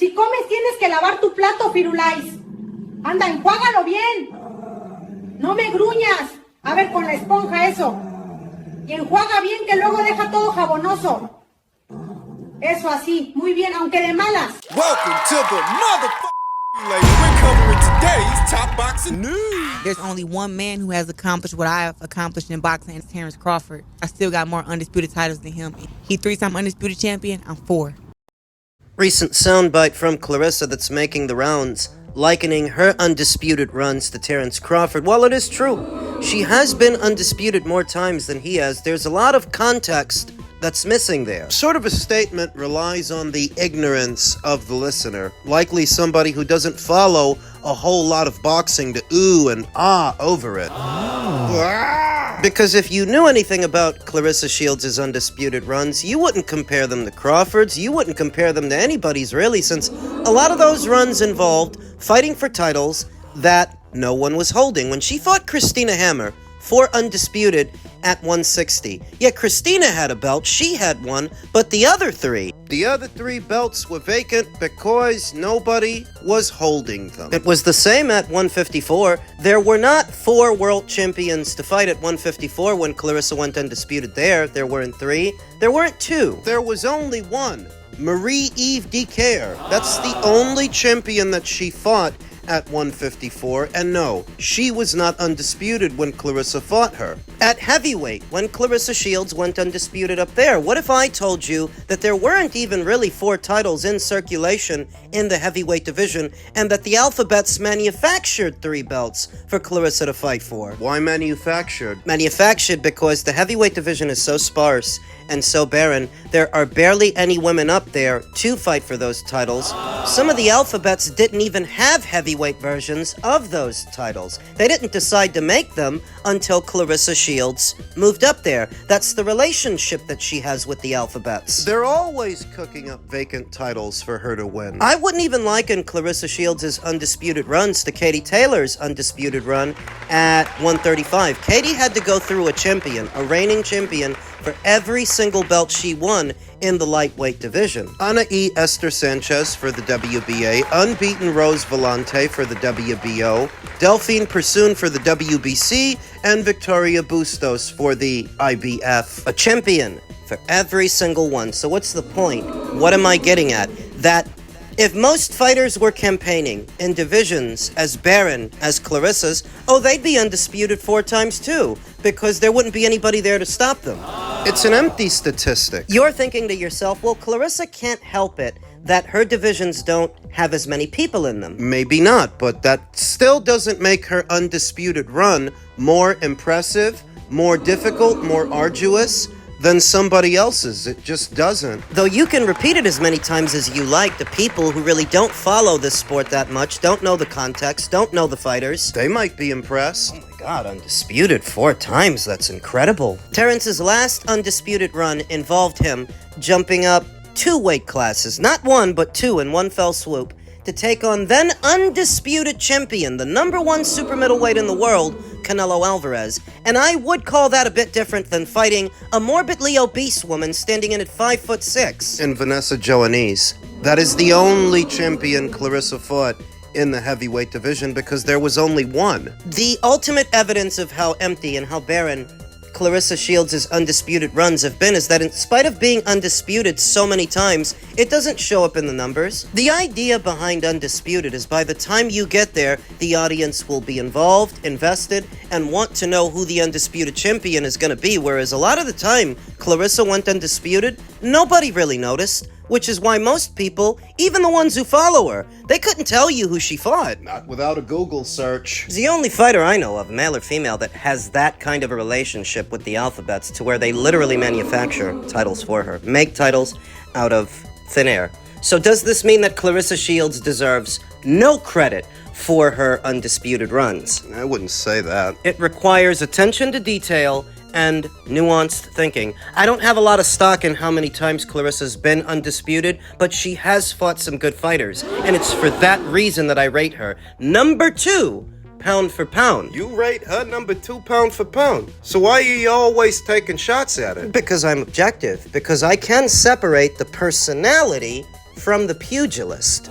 Si comes tienes que lavar tu plato, Firulais. Anda, enjuágalo bien. No me gruñas. A ver, con la esponja eso. Y enjuaga bien que luego deja todo jabonoso. Eso así, muy bien, aunque de malas. Welcome to the motherfucking lady. We're covering today's top boxing news. There's only one man who has accomplished what I have accomplished in boxing, and it's Terrence Crawford. I still got more undisputed titles than him. He 3-time undisputed champion, I'm 4. Recent soundbite from Claressa that's making the rounds, likening her undisputed runs to Terrence Crawford. While it is true, she has been undisputed more times than he has, there's a lot of context that's missing there. Sort of a statement relies on the ignorance of the listener, likely somebody who doesn't follow a whole lot of boxing to ooh and ah over it. Because if you knew anything about Claressa Shields' undisputed runs, you wouldn't compare them to Crawford's, you wouldn't compare them to anybody's really, since a lot of those runs involved fighting for titles that no one was holding. When she fought Christina Hammer for undisputed at 160, yeah, Christina had a belt, she had one, but the other three belts were vacant because nobody was holding them. It was the same at 154. There were not 4 world champions to fight at 154 when Claressa went undisputed there. There weren't 3. There weren't 2. There was only one, Marie-Eve Dicaire. That's the only champion that she fought at 154, and no, she was not undisputed when Claressa fought her. At heavyweight, when Claressa Shields went undisputed up there, what if I told you that there weren't even really 4 titles in circulation in the heavyweight division, and that the Alphabets manufactured 3 belts for Claressa to fight for? Why manufactured? Manufactured because the heavyweight division is so sparse and so barren, there are barely any women up there to fight for those titles. Some of the Alphabets didn't even have heavyweight versions of those titles. They didn't decide to make them until Claressa Shields moved up there. That's the relationship that she has with the Alphabets. They're always cooking up vacant titles for her to win. I wouldn't even liken Claressa Shields' undisputed runs to Katie Taylor's undisputed run at 135. Katie had to go through a champion, a reigning champion, for every single belt she won in the lightweight division. Ana E. Esther Sanchez for the WBA, unbeaten Rose Volante for the WBO, Delphine Persoon for the WBC, and Victoria Bustos for the IBF. A champion for every single one. So what's the point? What am I getting at? That if most fighters were campaigning in divisions as barren as Claressa's, oh, they'd be undisputed 4 times too, because there wouldn't be anybody there to stop them. It's an empty statistic. You're thinking to yourself, well, Claressa can't help it that her divisions don't have as many people in them. Maybe not, but that still doesn't make her undisputed run more impressive, more difficult, more arduous than somebody else's. It just doesn't. Though you can repeat it as many times as you like, the people who really don't follow this sport that much, don't know the context, don't know the fighters, they might be impressed. Oh my god, undisputed 4 times, that's incredible. Terrence's last undisputed run involved him jumping up 2 weight classes, not 1, but 2 in one fell swoop, to take on then undisputed champion, the #1 super middleweight in the world, Canelo Alvarez. And I would call that a bit different than fighting a morbidly obese woman standing in at 5'6". And Vanessa Joanese. That is the only champion Claressa fought in the heavyweight division because there was only one. The ultimate evidence of how empty and how barren Claressa Shields' undisputed runs have been is that in spite of being undisputed so many times, it doesn't show up in the numbers. The idea behind undisputed is by the time you get there, the audience will be involved, invested, and want to know who the undisputed champion is going to be, whereas a lot of the time, Claressa went undisputed, nobody really noticed. Which is why most people, even the ones who follow her, they couldn't tell you who she fought. Not without a Google search. She's the only fighter I know of, male or female, that has that kind of a relationship with the Alphabets to where they literally manufacture titles for her, make titles out of thin air. So does this mean that Claressa Shields deserves no credit for her undisputed runs? I wouldn't say that. It requires attention to detail and nuanced thinking. I don't have a lot of stock in how many times Claressa's been undisputed, but she has fought some good fighters, and it's for that reason that I rate her #2 pound for pound. You rate her #2 pound for pound. So why are you always taking shots at it? Because I'm objective. Because I can separate the personality from the pugilist.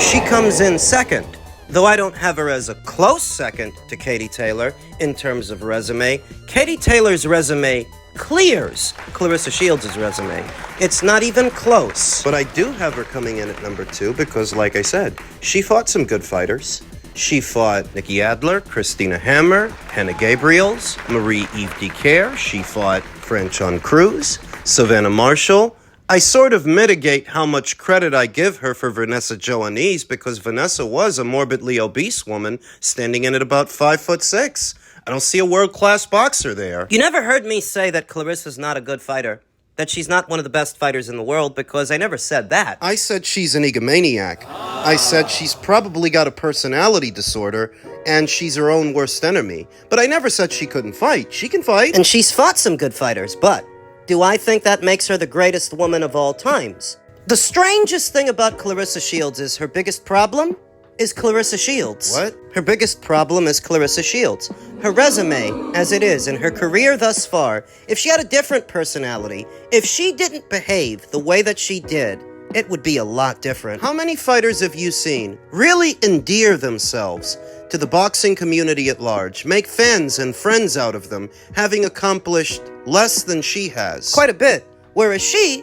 She comes in second, though I don't have her as a close second to Katie Taylor in terms of resume. Katie Taylor's resume clears Claressa Shields' resume. It's not even close. But I do have her coming in at number 2 because, like I said, she fought some good fighters. She fought Nikki Adler, Christina Hammer, Hannah Gabriels, Marie-Eve Dicaire. She fought Franchon Cruz, Savannah Marshall. I sort of mitigate how much credit I give her for Vanessa Joannese because Vanessa was a morbidly obese woman standing in at about 5'6". I don't see a world-class boxer there. You never heard me say that Claressa's not a good fighter, that she's not one of the best fighters in the world, because I never said that. I said she's an egomaniac. I said she's probably got a personality disorder and she's her own worst enemy. But I never said she couldn't fight. She can fight. And she's fought some good fighters, but do I think that makes her the greatest woman of all times? The strangest thing about Claressa Shields is her biggest problem is Claressa Shields. What? Her biggest problem is Claressa Shields. Her resume, as it is, in her career thus far, if she had a different personality, if she didn't behave the way that she did, it would be a lot different. How many fighters have you seen really endear themselves to the boxing community at large, make fans and friends out of them, having accomplished less than she has? Quite a bit. Whereas she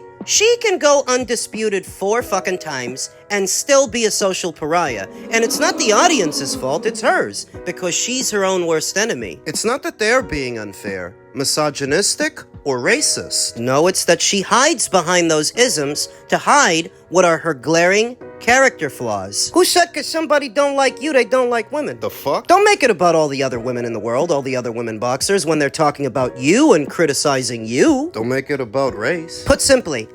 can go undisputed 4 fucking times and still be a social pariah. And it's not the audience's fault, it's hers, because she's her own worst enemy. It's not that they're being unfair, misogynistic, or racist. No, it's that she hides behind those isms to hide what are her glaring character flaws. Who said because somebody don't like you, they don't like women? The fuck? Don't make it about all the other women in the world, all the other women boxers, when they're talking about you and criticizing you. Don't make it about race. Put simply,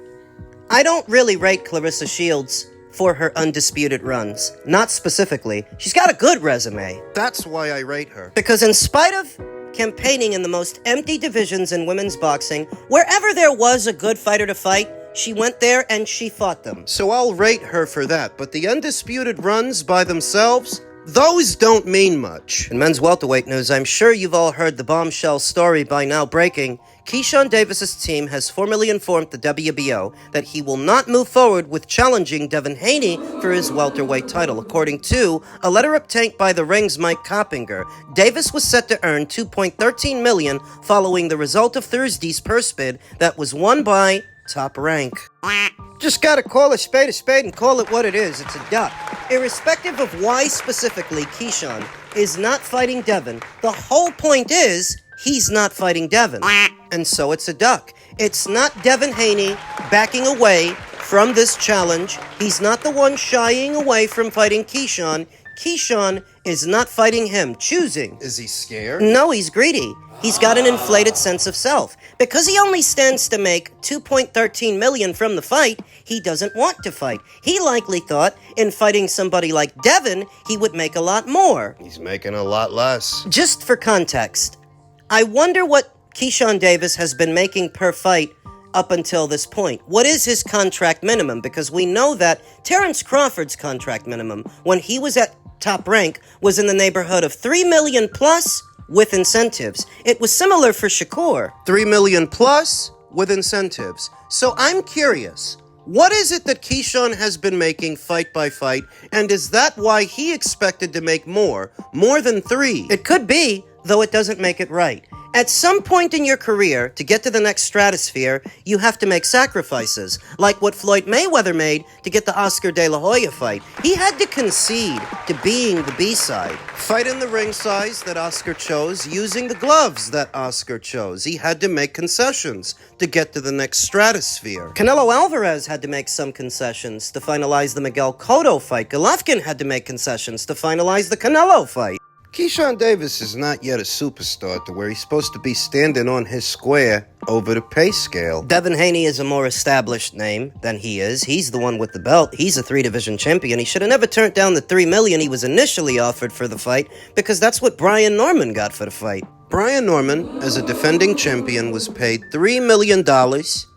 I don't really rate Claressa Shields for her undisputed runs. Not specifically. She's got a good resume. That's why I rate her. Because in spite of campaigning in the most empty divisions in women's boxing, wherever there was a good fighter to fight, she went there and she fought them. So I'll rate her for that, but the undisputed runs by themselves, those don't mean much. In men's welterweight news, I'm sure you've all heard the bombshell story by now breaking. Keyshawn Davis's team has formally informed the WBO that he will not move forward with challenging Devin Haney for his welterweight title. According to a letter obtained by the Ring's Mike Coppinger, Davis was set to earn $2.13 million following the result of Thursday's purse bid that was won by Top Rank. Just gotta call a spade and call it what it is. It's a duck. Irrespective of why specifically Keyshawn is not fighting Devin, the whole point is he's not fighting Devin. And so it's a duck. It's not Devin Haney backing away from this challenge. He's not the one shying away from fighting Keyshawn. Keyshawn is not fighting him, choosing. Is he scared? No, he's greedy. He's got an inflated sense of self. Because he only stands to make $2.13 million from the fight, he doesn't want to fight. He likely thought in fighting somebody like Devin, he would make a lot more. He's making a lot less. Just for context, I wonder what Keyshawn Davis has been making per fight up until this point. What is his contract minimum? Because we know that Terrence Crawford's contract minimum, when he was at Top Rank, was in the neighborhood of $3 million plus with incentives. It was similar for Shakur. $3 million plus with incentives. So I'm curious, what is it that Keyshawn has been making fight by fight, and is that why he expected to make more than 3? It could be, though it doesn't make it right. At some point in your career, to get to the next stratosphere, you have to make sacrifices, like what Floyd Mayweather made to get the Oscar De La Hoya fight. He had to concede to being the B-side. Fight in the ring size that Oscar chose, using the gloves that Oscar chose. He had to make concessions to get to the next stratosphere. Canelo Alvarez had to make some concessions to finalize the Miguel Cotto fight. Golovkin had to make concessions to finalize the Canelo fight. Keyshawn Davis is not yet a superstar to where he's supposed to be standing on his square over the pay scale. Devin Haney is a more established name than he is. He's the one with the belt. He's a 3-division champion. He should have never turned down the $3 million he was initially offered for the fight, because that's what Brian Norman got for the fight. Brian Norman, as a defending champion, was paid $3 million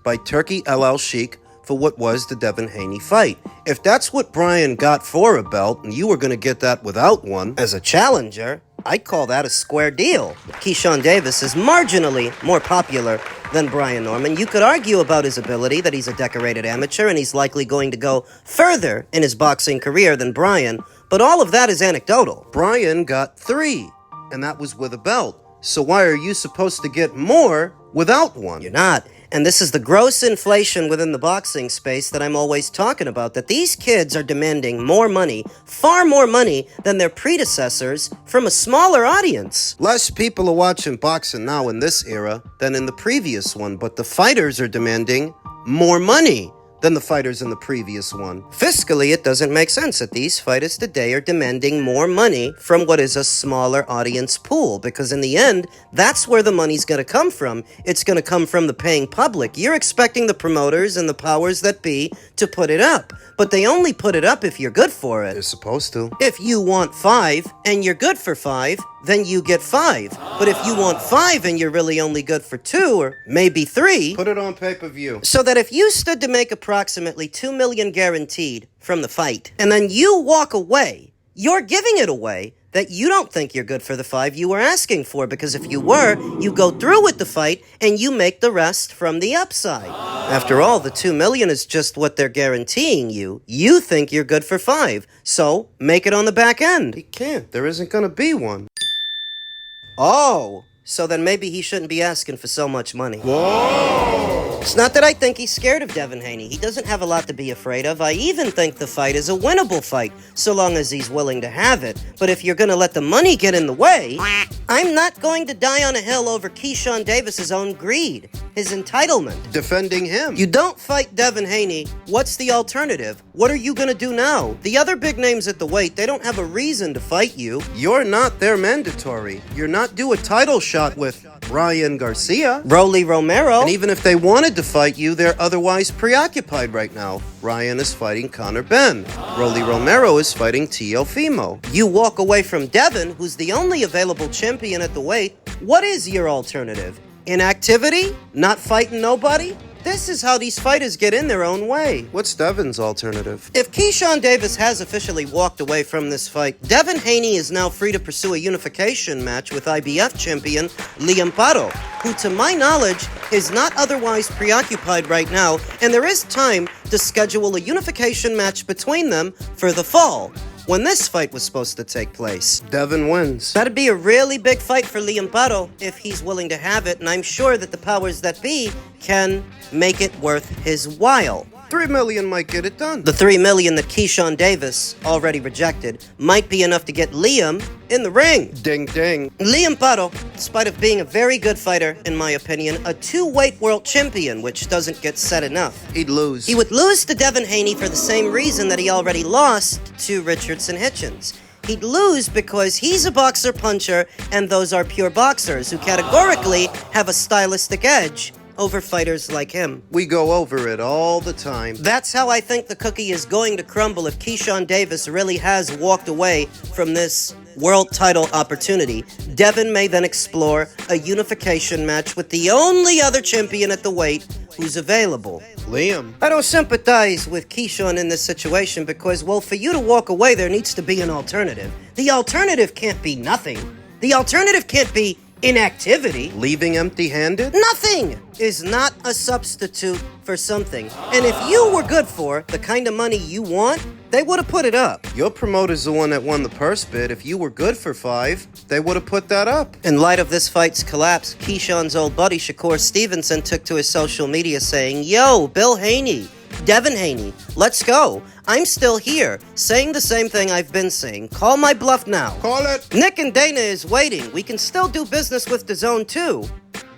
by Turkey El Al Sheikh for what was the Devin Haney fight. If that's what Brian got for a belt, and you were going to get that without one, As a challenger, I'd call that a square deal. Keyshawn Davis is marginally more popular than Brian Norman. You could argue about his ability, that he's a decorated amateur and he's likely going to go further in his boxing career than Brian, but all of that is anecdotal. Brian got 3, and that was with a belt. So why are you supposed to get more without one? You're not. And this is the gross inflation within the boxing space that I'm always talking about, that these kids are demanding more money, far more money than their predecessors from a smaller audience. Less people are watching boxing now in this era than in the previous one, but the fighters are demanding more money than the fighters in the previous one. Fiscally, it doesn't make sense that these fighters today are demanding more money from what is a smaller audience pool, because in the end, that's where the money's gonna come from. It's gonna come from the paying public. You're expecting the promoters and the powers that be to put it up, but they only put it up if you're good for it. They're supposed to. If you want 5 and you're good for 5, then you get 5. But if you want 5 and you're really only good for 2 or maybe 3, Put it on pay-per-view. so that if you stood to make approximately $2 million guaranteed from the fight, and then you walk away, you're giving it away that you don't think you're good for the 5 you were asking for, because if you were, you go through with the fight and you make the rest from the upside. After all, the $2 million is just what they're guaranteeing you. You think you're good for 5, so make it on the back end. He can't. There isn't gonna be one. Oh, so then maybe he shouldn't be asking for so much money. Whoa! It's not that I think he's scared of Devin Haney. He doesn't have a lot to be afraid of. I even think the fight is a winnable fight, so long as he's willing to have it. But if you're gonna let the money get in the way, I'm not going to die on a hill over Keyshawn Davis's own greed, his entitlement. Defending him. You don't fight Devin Haney. What's the alternative? What are you gonna do now? The other big names at the weight, they don't have a reason to fight you. You're not their mandatory. You're not due a title shot with Ryan Garcia. Rolly Romero. And even if they wanted to fight you, they're otherwise preoccupied right now. Ryan is fighting Conor Benn. Rolly Romero is fighting Teofimo. You walk away from Devin, who's the only available champion at the weight. What is your alternative? Inactivity? Not fighting nobody? This is how these fighters get in their own way. What's Devin's alternative? If Keyshawn Davis has officially walked away from this fight, Devin Haney is now free to pursue a unification match with IBF champion Liam Paro, who to my knowledge is not otherwise preoccupied right now, and there is time to schedule a unification match between them for the fall, when this fight was supposed to take place. Devin wins. That'd be a really big fight for Liam Paro if he's willing to have it, and I'm sure that the powers that be can make it worth his while. $3 million might get it done. The $3 million that Keyshawn Davis already rejected might be enough to get Liam in the ring. Ding ding. Liam Paro, in spite of being a very good fighter, in my opinion, a 2-weight world champion, which doesn't get said enough. He'd lose. He would lose to Devin Haney for the same reason that he already lost to Richardson Hitchens. He'd lose because he's a boxer puncher, and those are pure boxers who categorically have a stylistic edge over fighters like him. We go over it all the time. That's how I think the cookie is going to crumble if Keyshawn Davis really has walked away from this world title opportunity. Devin may then explore a unification match with the only other champion at the weight who's available. Liam. I don't sympathize with Keyshawn in this situation because, well, for you to walk away, there needs to be an alternative. The alternative can't be nothing. The alternative can't be inactivity. Leaving empty-handed? Nothing is not a substitute for something. And if you were good for the kind of money you want, they would have put it up. Your promoter's the one that won the purse bid. If you were good for 5, they would have put that up. In light of this fight's collapse, Keyshawn's old buddy Shakur Stevenson took to his social media saying, "Yo, Bill Haney, Devin Haney, let's go. I'm still here, saying the same thing I've been saying. Call my bluff now. Call it. Nick and Dana is waiting. We can still do business with DAZN too.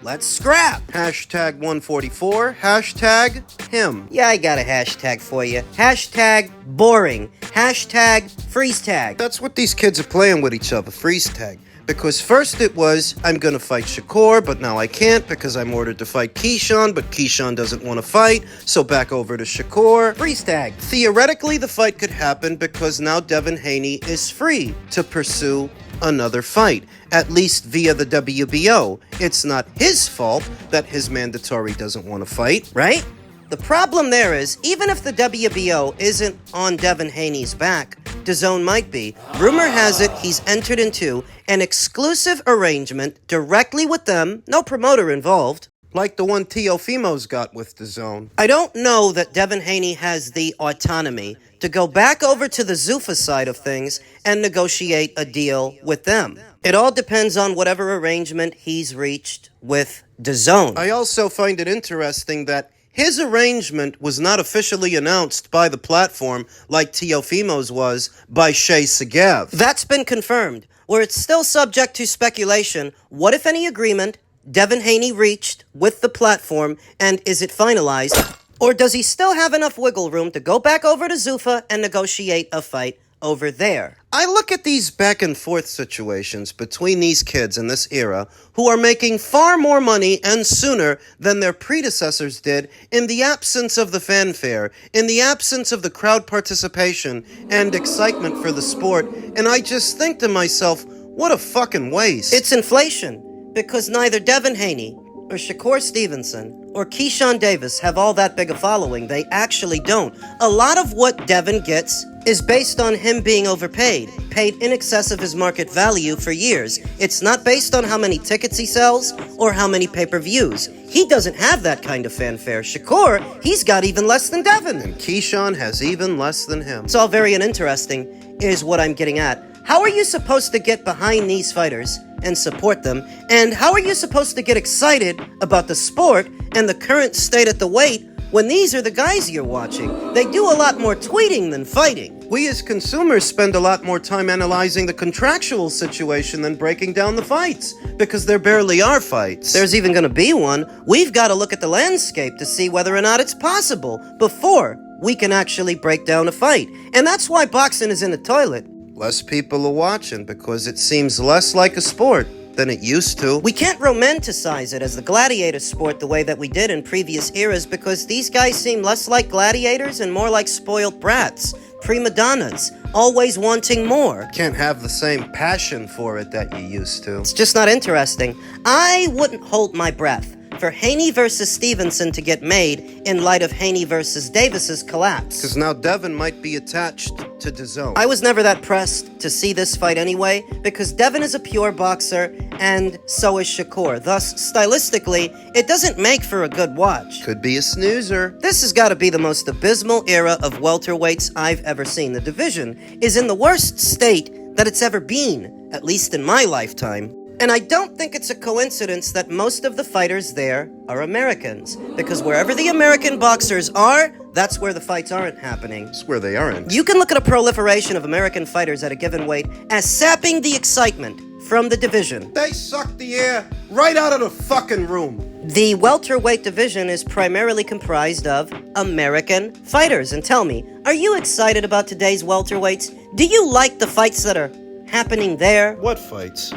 Let's scrap." Hashtag 144. Hashtag him. Yeah, I got a hashtag for you. Hashtag boring. Hashtag freeze tag. That's what these kids are playing with each other, freeze tag. Because first it was, I'm gonna fight Shakur, but now I can't because I'm ordered to fight Keyshawn, but Keyshawn doesn't want to fight, so back over to Shakur. Freeze tag. Theoretically, the fight could happen because now Devin Haney is free to pursue another fight, at least via the WBO. It's not his fault that his mandatory doesn't want to fight, Right? The problem there is, even if the WBO isn't on Devin Haney's back, DAZN might be. Rumor has it he's entered into an exclusive arrangement directly with them, no promoter involved. Like the one Teofimo's got with DAZN. I don't know that Devin Haney has the autonomy to go back over to the Zuffa side of things and negotiate a deal with them. It all depends on whatever arrangement he's reached with DAZN. I also find it interesting that his arrangement was not officially announced by the platform like Teofimo's was by Shay Segev. That's been confirmed. Where it's still subject to speculation, what if any agreement Devin Haney reached with the platform, and is it finalized? Or does he still have enough wiggle room to go back over to Zuffa and negotiate a fight over there? I look at these back and forth situations between these kids in this era who are making far more money and sooner than their predecessors did in the absence of the fanfare, in the absence of the crowd participation and excitement for the sport, and I just think to myself, what a fucking waste. It's inflation. Because neither Devin Haney or Shakur Stevenson or Keyshawn Davis have all that big a following. They actually don't. A lot of what Devin gets is based on him being overpaid, paid in excess of his market value for years. It's not based on how many tickets he sells or how many pay-per-views. He doesn't have that kind of fanfare. Shakur, he's got even less than Devin. And Keyshawn has even less than him. It's all very uninteresting, is what I'm getting at. How are you supposed to get behind these fighters and support them? And how are you supposed to get excited about the sport and the current state at the weight when these are the guys you're watching? They do a lot more tweeting than fighting. We as consumers spend a lot more time analyzing the contractual situation than breaking down the fights, because there barely are fights. There's even going to be one. We've got to look at the landscape to see whether or not it's possible before we can actually break down a fight. And that's why boxing is in the toilet. Less people are watching because it seems less like a sport than it used to. We can't romanticize it as the gladiator sport the way that we did in previous eras, because these guys seem less like gladiators and more like spoiled brats, prima donnas, always wanting more. Can't have the same passion for it that you used to. It's just not interesting. I wouldn't hold my breath for Haney versus Stevenson to get made in light of Haney versus Davis's collapse. Because now Devin might be attached to DAZN. I was never that pressed to see this fight anyway, because Devin is a pure boxer, and so is Shakur. Thus, stylistically, it doesn't make for a good watch. Could be a snoozer. This has got to be the most abysmal era of welterweights I've ever seen. The division is in the worst state that it's ever been, at least in my lifetime. And I don't think it's a coincidence that most of the fighters there are Americans, because wherever the American boxers are, that's where the fights aren't happening. That's where they aren't. You can look at a proliferation of American fighters at a given weight as sapping the excitement from the division. They suck the air right out of the fucking room. The welterweight division is primarily comprised of American fighters. And tell me, are you excited about today's welterweights? Do you like the fights that are happening there? What fights?